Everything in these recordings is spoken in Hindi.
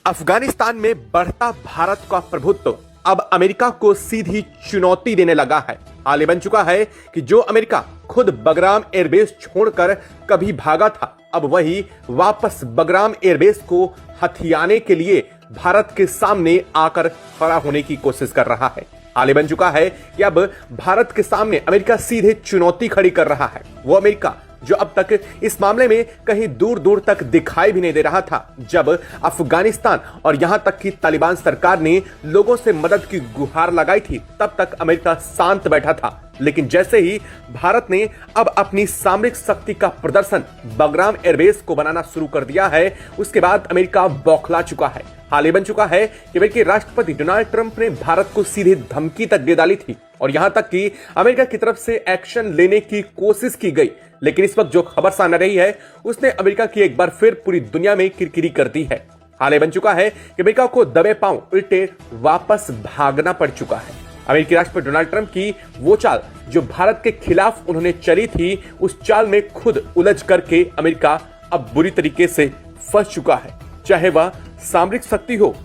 अफगानिस्तान में बढ़ता भारत का प्रभुत्व अब अमेरिका को सीधी चुनौती देने लगा है। हाल ही बन चुका है कि जो अमेरिका खुद बगराम एयरबेस छोड़कर कभी भागा था, अब वही वापस बगराम एयरबेस को हथियाने के लिए भारत के सामने आकर खड़ा होने की कोशिश कर रहा है। हाल ही बन चुका है कि अब भारत के सामने अमेरिका सीधे चुनौती खड़ी कर रहा है। वो अमेरिका जो अब तक इस मामले में कहीं दूर दूर तक दिखाई भी नहीं दे रहा था। जब अफगानिस्तान और यहां तक कि तालिबान सरकार ने लोगों से मदद की गुहार लगाई थी, तब तक अमेरिका शांत बैठा था। लेकिन जैसे ही भारत ने अब अपनी सामरिक शक्ति का प्रदर्शन बगराम एयरबेस को बनाना शुरू कर दिया है, उसके बाद अमेरिका बौखला चुका है। हाल ही बन चुका है कि अमेरिकी राष्ट्रपति डोनाल्ड ट्रंप ने भारत को सीधे धमकी तक दे डाली थी और यहां तक कि अमेरिका की तरफ से एक्शन लेने की कोशिश की गई। लेकिन इस वक्त जो खबर सामने रही है, उसने अमेरिका की एक बार फिर पूरी दुनिया में किरकिरी कर दी है। हाल ही बन चुका है कि अमेरिका को दबे पांव उल्टे वापस भागना पड़ चुका है। अमेरिकी राष्ट्रपति डोनाल्ड ट्रंप की वो चाल जो भारत के खिलाफ उन्होंने चली थी, उस चाल में खुद उलझ करके अमेरिका अब बुरी तरीके से फंस चुका है। चाहे वह सामरिक शक्ति हो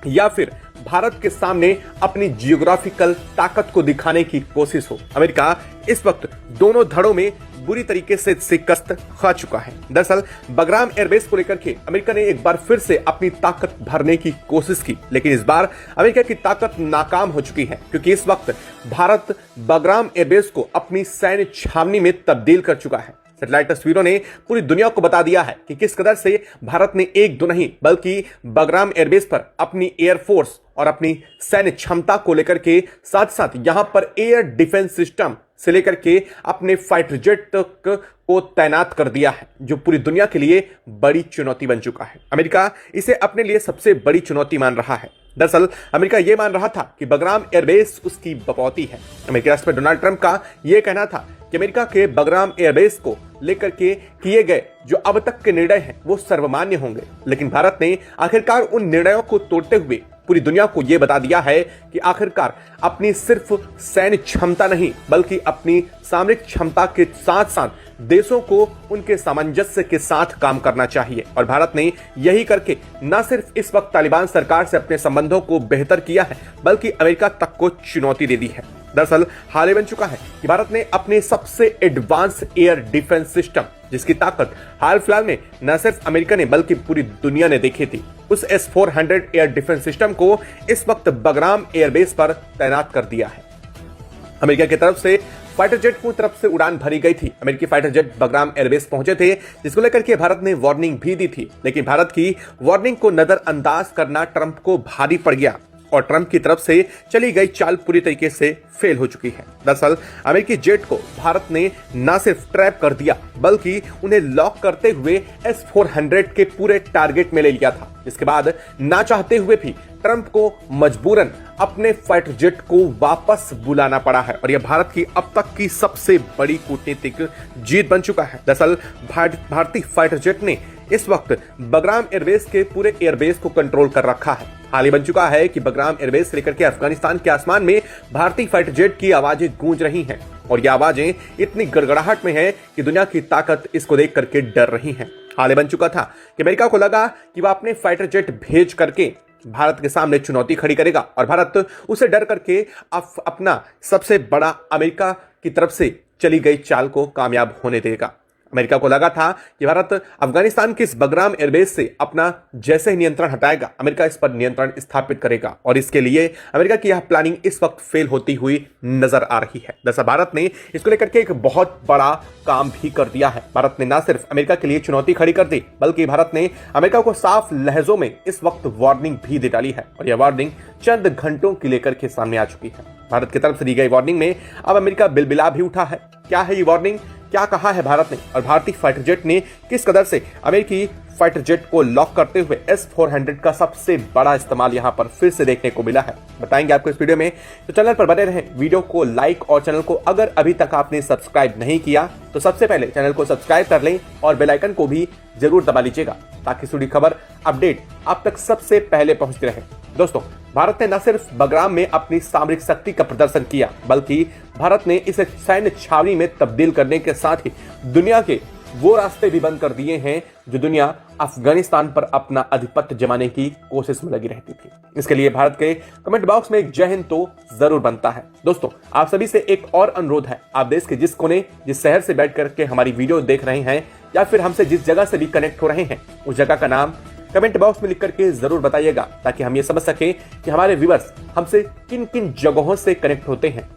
या फिर भारत के सामने अपनी जियोग्राफिकल ताकत को दिखाने की कोशिश हो, अमेरिका इस वक्त दोनों धड़ों में बुरी तरीके से शिकस्त खा चुका है। दरअसल बगराम एयरबेस को लेकर के अमेरिका ने एक बार फिर से अपनी ताकत भरने की कोशिश की, लेकिन इस बार अमेरिका की ताकत नाकाम हो चुकी है, क्योंकि इस वक्त भारत बगराम एयरबेस को अपनी सैन्य छावनी में तब्दील कर चुका है। सैटेलाइट तस्वीरों ने पूरी दुनिया को बता दिया है कि किस कदर से भारत ने एक दो नहीं बल्कि बगराम एयरबेस पर अपनी एयरफोर्स और अपनी सैन्य क्षमता को लेकर के साथ साथ यहां पर एयर डिफेंस सिस्टम से लेकर के अपने फाइटर जेट तक को तैनात कर दिया है, जो पूरी दुनिया के लिए बड़ी चुनौती बन चुका है। अमेरिका इसे अपने लिए सबसे बड़ी चुनौती मान रहा है। दरअसल अमेरिका यह मान रहा था कि बगराम एयरबेस उसकी बकौती है। अमेरिकी राष्ट्रपति डोनाल्ड ट्रंप का यह कहना था कि अमेरिका के बगराम एयरबेस को लेकर के किए गए जो अब तक के निर्णय हैं वो सर्वमान्य होंगे। लेकिन भारत ने आखिरकार उन निर्णयों को तोड़ते हुए पूरी दुनिया को यह बता दिया है कि आखिरकार अपनी सिर्फ सैन्य क्षमता नहीं बल्कि अपनी सामरिक क्षमता के साथ साथ देशों को उनके सामंजस्य के साथ काम करना चाहिए। और भारत ने यही करके न सिर्फ इस वक्त तालिबान सरकार से अपने संबंधों को बेहतर किया है, बल्कि अमेरिका तक को चुनौती दे दी है। दरअसल हाल ही बन चुका है कि भारत ने अपने सबसे एडवांस एयर डिफेंस सिस्टम, जिसकी ताकत हाल फिलहाल में न सिर्फ अमेरिका ने बल्कि पूरी दुनिया ने देखी थी, उस S-400 एयर डिफेंस सिस्टम को इस वक्त बगराम एयरबेस पर तैनात कर दिया है। अमेरिका की तरफ से फाइटर जेट की तरफ से उड़ान भरी गई थी। अमेरिकी फाइटर जेट बगराम एयरबेस पहुंचे थे, जिसको लेकर के भारत ने वार्निंग भी दी थी, लेकिन भारत की वार्निंग को नजरअंदाज करना ट्रंप को भारी पड़ गया और ट्रंप की तरफ से चली गई चाल पूरी तरीके से फेल हो चुकी है। दरअसल अमेरिकी जेट को भारत ने न सिर्फ ट्रैप कर दिया बल्कि उन्हें लॉक करते हुए S-400 के पूरे टारगेट में ले लिया था, जिसके बाद ना चाहते हुए भी ट्रंप को मजबूरन अपने फाइटर जेट को वापस बुलाना पड़ा है और यह भारत की अब तक की सबसे बड़ी कूटनीतिक जीत बन चुका है। दरअसल भारतीय फाइटर जेट ने इस वक्त बगराम एयरबेस के पूरे एयरबेस को कंट्रोल कर रखा है। हाल ही बन चुका है कि बगराम एयरबेस से लेकर के अफगानिस्तान के आसमान में भारतीय फाइटर जेट की आवाजें गूंज रही हैं और ये आवाजें इतनी गड़गड़ाहट में है कि दुनिया की ताकत इसको देख करके डर रही है। हाल ही बन चुका था कि अमेरिका को लगा कि वह अपने फाइटर जेट भेज करके भारत के सामने चुनौती खड़ी करेगा और भारत उसे डर करके अपना सबसे बड़ा अमेरिका की तरफ से चली गई चाल को कामयाब होने देगा। अमेरिका को लगा था कि भारत अफगानिस्तान की इस बगराम एयरबेस से अपना जैसे ही नियंत्रण हटाएगा, अमेरिका इस पर नियंत्रण स्थापित करेगा और इसके लिए अमेरिका की यह प्लानिंग इस वक्त फेल होती हुई नजर आ रही है। दरअसल भारत ने इसको लेकर के एक बहुत बड़ा काम भी कर दिया है। भारत ने न सिर्फ अमेरिका के लिए चुनौती खड़ी कर दी बल्कि भारत ने अमेरिका को साफ लहजों में इस वक्त वार्निंग भी दे डाली है और यह वार्निंग चंद घंटों की लेकर के सामने आ चुकी है। भारत की तरफ से दी गई वार्निंग में अब अमेरिका बिलबिला भी उठा है। क्या है ये वार्निंग, क्या कहा है भारत ने और भारतीय फाइटर जेट ने किस कदर से अमेरिकी फाइटर जेट को लॉक करते हुए S-400 का सबसे बड़ा इस्तेमाल यहां पर फिर से देखने को मिला है, बताएंगे आपको इस वीडियो में। तो चैनल पर बने रहें, वीडियो को लाइक और चैनल को अगर अभी तक आपने सब्सक्राइब नहीं किया तो सबसे पहले चैनल को सब्सक्राइब कर लें और बेल आइकन को भी जरूर दबा लीजिएगा ताकि जुड़ी खबर अपडेट आप तक सबसे पहले पहुंचती रहे। दोस्तों, भारत ने न सिर्फ बगराम में अपनी सामरिक शक्ति का प्रदर्शन किया बल्कि भारत ने इसे सैन्य छावनी में तब्दील करने के साथ ही दुनिया के वो रास्ते भी बंद कर दिए हैं जो दुनिया अफगानिस्तान पर अपना आधिपत्य जमाने की कोशिश में लगी रहती थी। इसके लिए भारत के कमेंट बॉक्स में एक जय हिंद तो जरूर बनता है। दोस्तों, आप सभी से एक और अनुरोध है, आप देश के जिस कोने, जिस शहर से बैठ करके हमारी वीडियो देख रहे हैं या फिर हमसे जिस जगह से भी कनेक्ट हो रहे हैं, उस जगह का नाम कमेंट बॉक्स में लिख करके जरूर बताइएगा, ताकि हम ये समझ सके कि हमारे व्यूअर्स हमसे किन किन जगहों से कनेक्ट होते हैं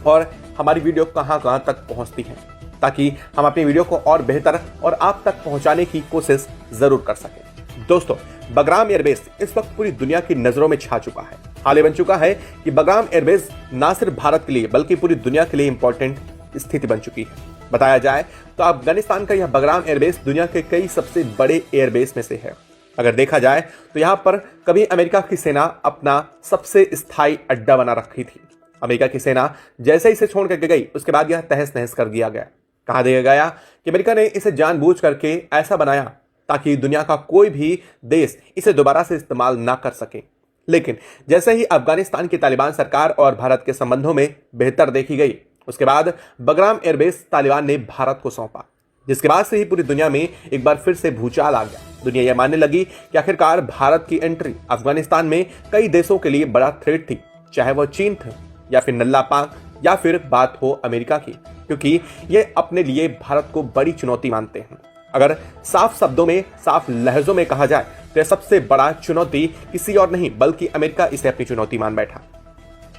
और हमारी वीडियो कहां कहां तक पहुंचती है, ताकि हम अपनी वीडियो को और बेहतर और आप तक पहुंचाने की कोशिश जरूर कर सकें। दोस्तों, बगराम एयरबेस इस वक्त पूरी दुनिया की नजरों में छा चुका है। हाल ही बन चुका है कि बगराम एयरबेस न सिर्फ भारत के लिए बल्कि पूरी दुनिया के लिए इंपॉर्टेंट स्थिति बन चुकी है। बताया जाए तो अफगानिस्तान का यह बगराम एयरबेस दुनिया के कई सबसे बड़े एयरबेस में से है। अगर देखा जाए तो यहाँ पर कभी अमेरिका की सेना अपना सबसे स्थायी अड्डा बना रखी थी। अमेरिका की सेना जैसे इसे छोड़ करके गई, उसके बाद यह तहस नहस कर दिया गया। कहा दिया गया कि अमेरिका ने इसे जानबूझ करके ऐसा बनाया ताकि दुनिया का कोई भी देश इसे दोबारा से इस्तेमाल ना कर सके। लेकिन जैसे ही अफगानिस्तान की तालिबान सरकार और भारत के संबंधों में बेहतर देखी गई, उसके बाद बगराम एयरबेस तालिबान ने भारत को सौंपा, जिसके बाद से ही पूरी दुनिया में एक बार फिर से भूचाल आ गया। दुनिया यह मानने लगी कि आखिरकार भारत की एंट्री अफगानिस्तान में कई देशों के लिए बड़ा थ्रेट थी, चाहे वह चीन था या फिर नल्ला पाक या फिर बात हो अमेरिका की, क्योंकि ये अपने लिए भारत को बड़ी चुनौती मानते हैं। अगर साफ शब्दों में, साफ लहजों में कहा जाए तो यह सबसे बड़ा चुनौती किसी और नहीं बल्कि अमेरिका इसे अपनी चुनौती मान बैठा।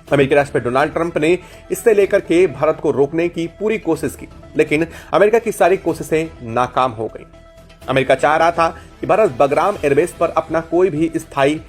अमेरिकी राष्ट्रपति डोनाल्ड ट्रंप ने इससे लेकर के भारत को रोकने की पूरी कोशिश की, लेकिन अमेरिका की सारी कोशिशें नाकाम हो गई। अमेरिका चाह रहा था कि भारत बगराम एयरबेस पर अपना कोई भी स्थायी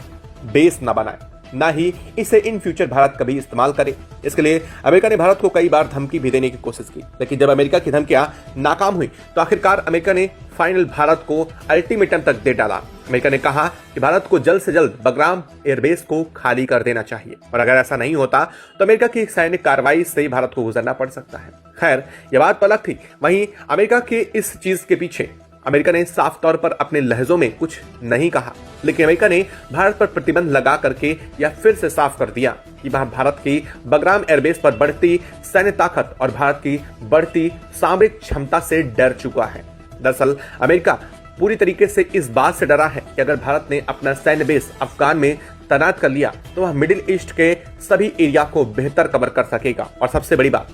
बेस न बनाए, ना ही इसे इन फ्यूचर भारत कभी इस्तेमाल करे। इसके लिए अमेरिका ने भारत को कई बार धमकी भी देने की कोशिश की, लेकिन जब अमेरिका की धमकियां नाकाम हुई तो आखिरकार अमेरिका ने फाइनल भारत को अल्टीमेटम तक दे डाला। अमेरिका ने कहा कि भारत को जल्द से जल्द बगराम एयरबेस को खाली कर देना चाहिए, और अगर ऐसा नहीं होता तो अमेरिका की सैन्य कार्रवाई से भारत को गुजरना पड़ सकता है। खैर, यह बात तो अलग थी। वहीं अमेरिका के इस चीज के पीछे अमेरिका ने साफ तौर पर अपने लहजों में कुछ नहीं कहा, लेकिन अमेरिका ने भारत पर प्रतिबंध लगा करके यह फिर से साफ कर दिया कि वह भारत की बगराम एयरबेस पर बढ़ती सैन्य ताकत और भारत की बढ़ती सामरिक क्षमता से डर चुका है। दरअसल अमेरिका पूरी तरीके से इस बात से डरा है कि अगर भारत ने अपना सैन्य बेस अफगान में तैनात कर लिया तो वह मिडिल ईस्ट के सभी एरिया को बेहतर कवर कर सकेगा। और सबसे बड़ी बात,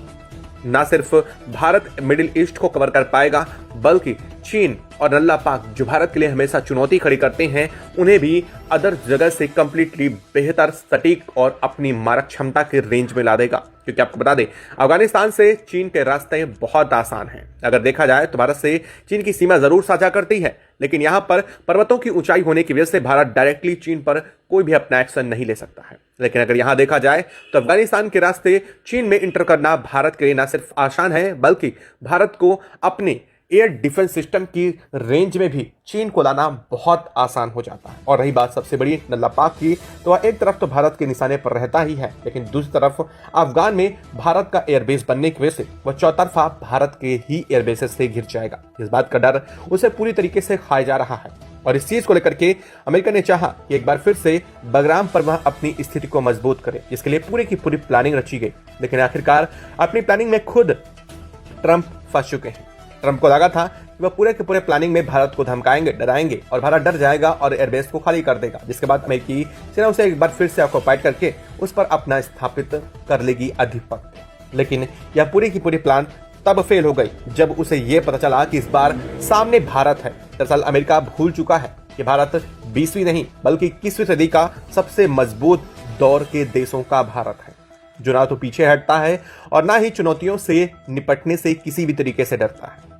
ना सिर्फ भारत मिडिल ईस्ट को कवर कर पाएगा बल्कि चीन और नल्ला पाक, जो भारत के लिए हमेशा चुनौती खड़ी करते हैं, उन्हें भी अदर जगह से कंप्लीटली बेहतर, सटीक और अपनी मारक क्षमता के रेंज में ला देगा। क्योंकि आपको बता दें, अफगानिस्तान से चीन के रास्ते बहुत आसान हैं। अगर देखा जाए तो भारत से चीन की सीमा जरूर साझा करती है, लेकिन यहां पर पर्वतों की ऊंचाई होने की वजह से भारत डायरेक्टली चीन पर कोई भी अपना एक्शन नहीं ले सकता है। लेकिन अगर यहां देखा जाए तो अफगानिस्तान के रास्ते चीन में इंटर करना भारत के लिए न सिर्फ आसान है बल्कि भारत को अपने एयर डिफेंस सिस्टम की रेंज में भी चीन को लाना बहुत आसान हो जाता है। और रही बात सबसे बड़ी नल्ला पाक की, तो वह एक तरफ तो भारत के निशाने पर रहता ही है, लेकिन दूसरी तरफ अफगान में भारत का एयरबेस बनने की वजह से वह चौतरफा भारत के ही एयरबेसेस से घिर जाएगा। इस बात का डर उसे पूरी तरीके से खाया जा रहा है, और इस चीज को लेकर के अमेरिका ने चाहा कि एक बार फिर से बगराम पर वह अपनी स्थिति को मजबूत करे। इसके लिए पूरी की पूरी प्लानिंग रची गई, लेकिन आखिरकार अपनी प्लानिंग में खुद ट्रंप फंस चुके हैं। ट्रंप को लगा था कि वह पूरे के पूरे प्लानिंग में भारत को धमकाएंगे, डराएंगे और भारत डर जाएगा और एयरबेस को खाली कर देगा, जिसके बाद अमेरिकी सेना उसे एक बार फिर से ऑक्युपाइड करके उस पर अपना स्थापित कर लेगी आधिपत्य। लेकिन यह पूरी की पूरी प्लान तब फेल हो गई जब उसे यह पता चला कि इस बार सामने भारत है। दरअसल अमेरिका भूल चुका है कि भारत 20वीं नहीं बल्कि 21वीं सदी का सबसे मजबूत दौर के देशों का भारत है, जो ना तो पीछे हटता है और ना ही चुनौतियों से निपटने से किसी भी तरीके से डरता है।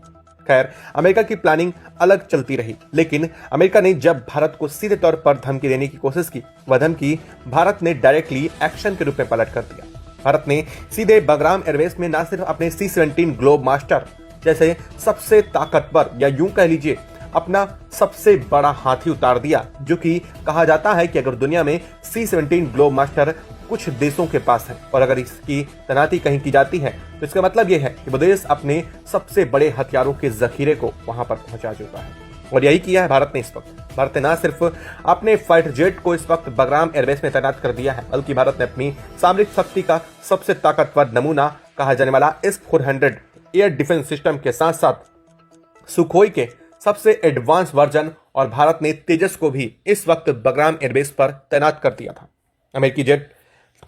खैर, अमेरिका की प्लानिंग अलग चलती रही, लेकिन अमेरिका ने जब भारत को सीधे तौर पर धमकी देने की कोशिश की, वह धमकी भारत ने डायरेक्टली एक्शन के रूप में पलट कर दिया। भारत ने सीधे बगराम एयरबेस में न सिर्फ अपने C-17 ग्लोब मास्टर जैसे सबसे ताकतवर, या यूं कह लीजिए अपना सबसे बड़ा हाथी उतार दिया, जो कि कहा जाता है कि अगर दुनिया में C-17 ग्लोब मास्टर कुछ देशों के पास है और अगर इसकी तैनाती कहीं की जाती है तो इसका मतलब यह है कि वो देश अपने सबसे बड़े हथियारों के जखीरे को वहां पर पहुंचा चुका है। और यही किया है भारत ने इस वक्त। भारत ने न सिर्फ अपने फाइटर जेट को इस वक्त बगराम एयरबेस में तैनात कर दिया है, बल्कि भारत ने अपनी सामरिक शक्ति का सबसे ताकतवर नमूना कहा जाने वाला S-400 एयर डिफेंस सिस्टम के साथ साथ सुखोई के सबसे एडवांस वर्जन और भारत ने तेजस को भी इस वक्त बगराम एयरबेस पर तैनात कर दिया था। अमेरिकी जेट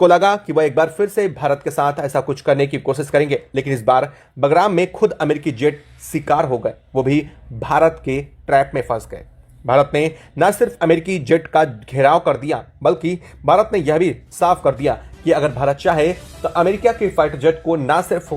को लगा कि वह एक बार फिर से भारत के साथ ऐसा कुछ करने की कोशिश करेंगे, लेकिन इस बार बगराम में खुद अमेरिकी जेट शिकार हो गए, वो भी भारत के ट्रैप में फंस गए। भारत ने न सिर्फ अमेरिकी जेट का घेराव कर दिया, बल्कि भारत ने यह भी साफ कर दिया कि अगर भारत चाहे तो अमेरिका के फाइटर जेट को न सिर्फ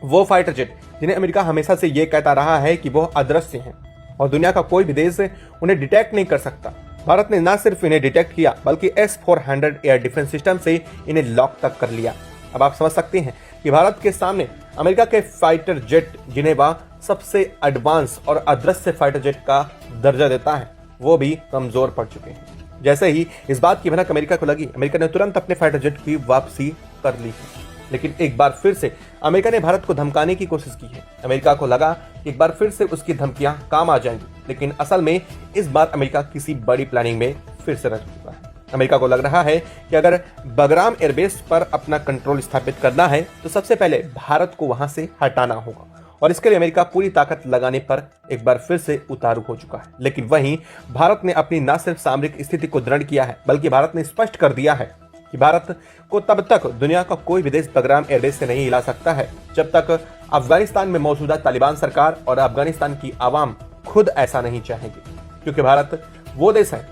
वो फाइटर जेट जिन्हें अमेरिका हमेशा से यह कहता रहा है कि वो अदृश्य हैं और दुनिया का कोई भी देश उन्हें डिटेक्ट नहीं कर सकता, भारत ने न सिर्फ इन्हें डिटेक्ट किया बल्कि S-400 एयर डिफेंस सिस्टम से इन्हें लॉक तक कर लिया। अब आप समझ सकते हैं कि भारत के सामने अमेरिका के फाइटर जेट, जिन्हें वह सबसे एडवांस और अदृश्य फाइटर जेट का दर्जा देता है, वो भी कमजोर पड़ चुके हैं। जैसे ही इस बात की भनक अमेरिका को लगी, अमेरिका ने तुरंत अपने फाइटर जेट की वापसी कर ली है। लेकिन एक बार फिर से अमेरिका ने भारत को धमकाने की कोशिश की है। अमेरिका को लगा कि एक बार फिर से उसकी धमकियां काम आ जाएंगी, लेकिन असल में इस बार अमेरिका किसी बड़ी प्लानिंग में फिर से रच चुका है। अमेरिका को लग रहा है कि अगर बगराम एयरबेस पर अपना कंट्रोल स्थापित करना है तो सबसे पहले भारत को वहां से हटाना होगा, और इसके लिए अमेरिका पूरी ताकत लगाने पर एक बार फिर से उतारू हो चुका है। लेकिन वहीं भारत ने अपनी न सिर्फ सामरिक स्थिति को दृढ़ किया है, बल्कि भारत ने स्पष्ट कर दिया है कि भारत को तब तक दुनिया का कोई भी देश बगराम एयरबेस से नहीं हिला सकता है जब तक अफगानिस्तान में मौजूदा तालिबान सरकार और अफगानिस्तान की आवाम खुद ऐसा नहीं चाहेगी, क्योंकि भारत वो देश है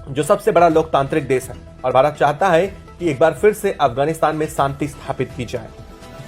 जो सबसे बड़ा लोकतांत्रिक देश है और भारत चाहता है कि एक बार फिर से अफगानिस्तान में शांति स्थापित की जाए।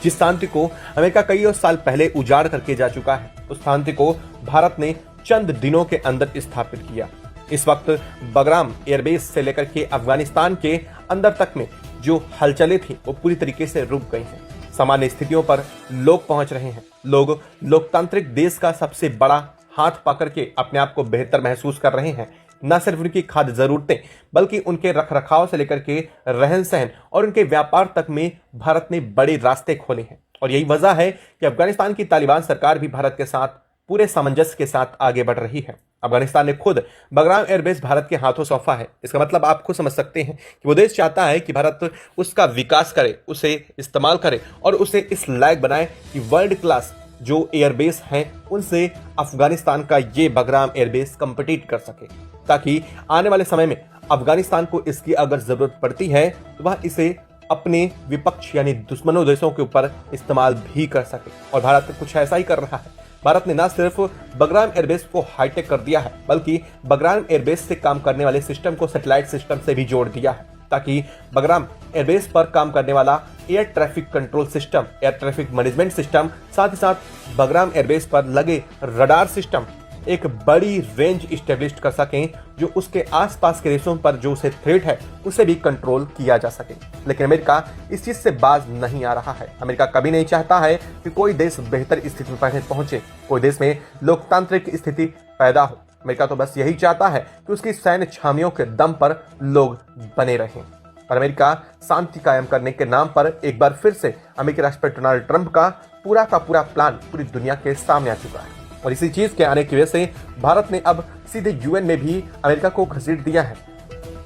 जिस शांति को अमेरिका कई साल पहले उजाड़ करके जा चुका है, उस शांति को भारत ने चंद दिनों के अंदर स्थापित किया। इस वक्त बगराम एयरबेस से लेकर के अफगानिस्तान के अंदर तक में जो हलचलें थी वो पूरी तरीके से रुक गई हैं। सामान्य स्थितियों पर लोग पहुंच रहे हैं। लोग लोकतांत्रिक देश का सबसे बड़ा हाथ पकड़ के अपने आप को बेहतर महसूस कर रहे हैं। न सिर्फ उनकी खाद्य जरूरतें, बल्कि उनके रखरखाव से लेकर के रहन सहन और उनके व्यापार तक में भारत ने बड़े रास्ते खोले हैं। और यही वजह है कि अफगानिस्तान की तालिबान सरकार भी भारत के साथ पूरे सामंजस्य के साथ आगे बढ़ रही है। अफगानिस्तान ने खुद बगराम एयरबेस भारत के हाथों सौंपा है। इसका मतलब आप खुद समझ सकते हैं कि वो देश चाहता है कि भारत उसका विकास करे, उसे इस्तेमाल करे और उसे इस लायक बनाए कि वर्ल्ड क्लास जो एयरबेस हैं उनसे अफगानिस्तान का ये बगराम एयरबेस कंपीट कर सके, ताकि आने वाले समय में अफगानिस्तान को इसकी अगर जरूरत पड़ती है तो वह इसे अपने विपक्ष यानी दुश्मनों देशों के ऊपर इस्तेमाल भी कर सके। और भारत कुछ ऐसा ही कर रहा है। भारत ने न सिर्फ बगराम एयरबेस को हाईटेक कर दिया है, बल्कि बगराम एयरबेस से काम करने वाले सिस्टम को सैटेलाइट सिस्टम से भी जोड़ दिया है, ताकि बगराम एयरबेस पर काम करने वाला air traffic control system, air traffic management system, साथ ही साथ बगराम एयरबेस पर लगे रडार सिस्टम एक बड़ी रेंज इस्टेब्लिश कर सकें, जो उसके आसपास के देशों पर जो उसे थ्रेट है उसे भी कंट्रोल किया जा सके। लेकिन अमेरिका इस चीज से बाज नहीं आ रहा है। अमेरिका कभी नहीं चाहता है कि कोई देश बेहतर स्थिति में पहुंचे, कोई देश में लोकतांत्रिक स्थिति पैदा हो। अमेरिका तो बस यही चाहता है कि उसकी सैन्य छावनियों के दम पर लोग बने रहें। और अमेरिका शांति कायम करने के नाम पर एक बार फिर से अमेरिकी राष्ट्रपति डोनाल्ड ट्रंप का पूरा प्लान पूरी दुनिया के सामने आ चुका है। और इसी चीज के आने की वजह से भारत ने अब सीधे यूएन में भी अमेरिका को घसीट दिया है।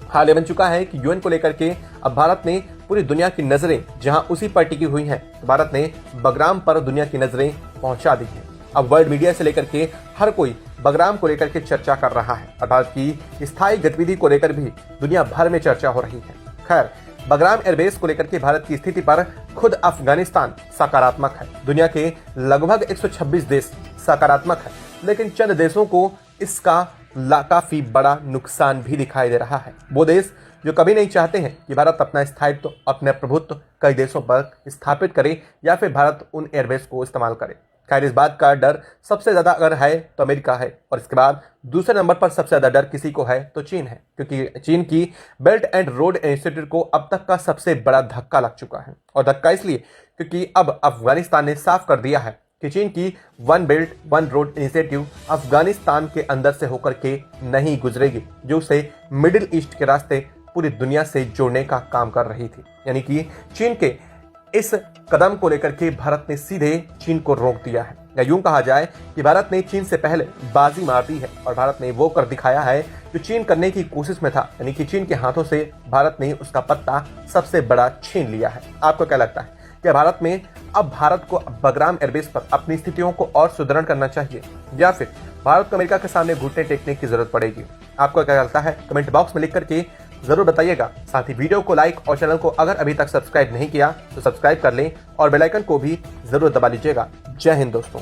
हाल बन चुका है कि यूएन को लेकर के अब भारत ने पूरी दुनिया की नजरें जहां उसी पर टिकी हुई हैं, तो भारत ने बगराम पर दुनिया की नजरें पहुंचा दी है। अब वर्ल्ड मीडिया से लेकर के हर कोई बगराम को लेकर के चर्चा कर रहा है और भारत की स्थायी गतिविधि को लेकर भी दुनिया भर में चर्चा हो रही है। खैर, बगराम एयरबेस को लेकर के भारत की स्थिति पर खुद अफगानिस्तान सकारात्मक है। दुनिया के लगभग 126 देश सकारात्मक है, लेकिन चंद देशों को इसका काफी बड़ा नुकसान भी दिखाई दे रहा है। वो देश जो कभी नहीं चाहते हैं कि भारत अपना स्थायित्व, अपने प्रभुत्व कई देशों पर स्थापित करे या फिर भारत उन एयरबेस को इस्तेमाल करे। खैर, इस बात का डर सबसे ज्यादा अगर है तो अमेरिका है, और इसके बाद दूसरे नंबर पर सबसे ज्यादा डर किसी को है तो चीन है, क्योंकि चीन की बेल्ट एंड रोड इनिशिएटिव को अब तक का सबसे बड़ा धक्का लग चुका है। और धक्का इसलिए क्योंकि अब अफगानिस्तान ने साफ कर दिया है कि चीन की one belt one road initiative Afghanistan के अंदर से होकर के नहीं गुजरेगी, जो उसे मिडिल ईस्ट के रास्ते पूरी दुनिया से जोड़ने का काम कर रही थी। यानी कि चीन के इस कदम को लेकर के भारत ने सीधे चीन को रोक दिया है, या यूं कहा जाए कि भारत ने चीन से पहले बाजी मार दी है और भारत ने वो कर दिखाया है जो चीन करने की कोशिश में था। यानी कि चीन के हाथों से भारत ने उसका पत्ता सबसे बड़ा छीन लिया है। आपको क्या लगता है, क्या भारत में अब भारत को बगराम एयरबेस पर अपनी स्थितियों को और सुदृढ़ करना चाहिए या फिर भारत को अमेरिका के सामने घुटने टेकने की जरूरत पड़ेगी? आपको क्या लगता है कमेंट बॉक्स में लिख करके जरूर बताइएगा। साथ ही वीडियो को लाइक और चैनल को अगर अभी तक सब्सक्राइब नहीं किया तो सब्सक्राइब कर लें और बेल आइकन को भी जरूर दबा लीजिएगा। जय हिंद दोस्तों।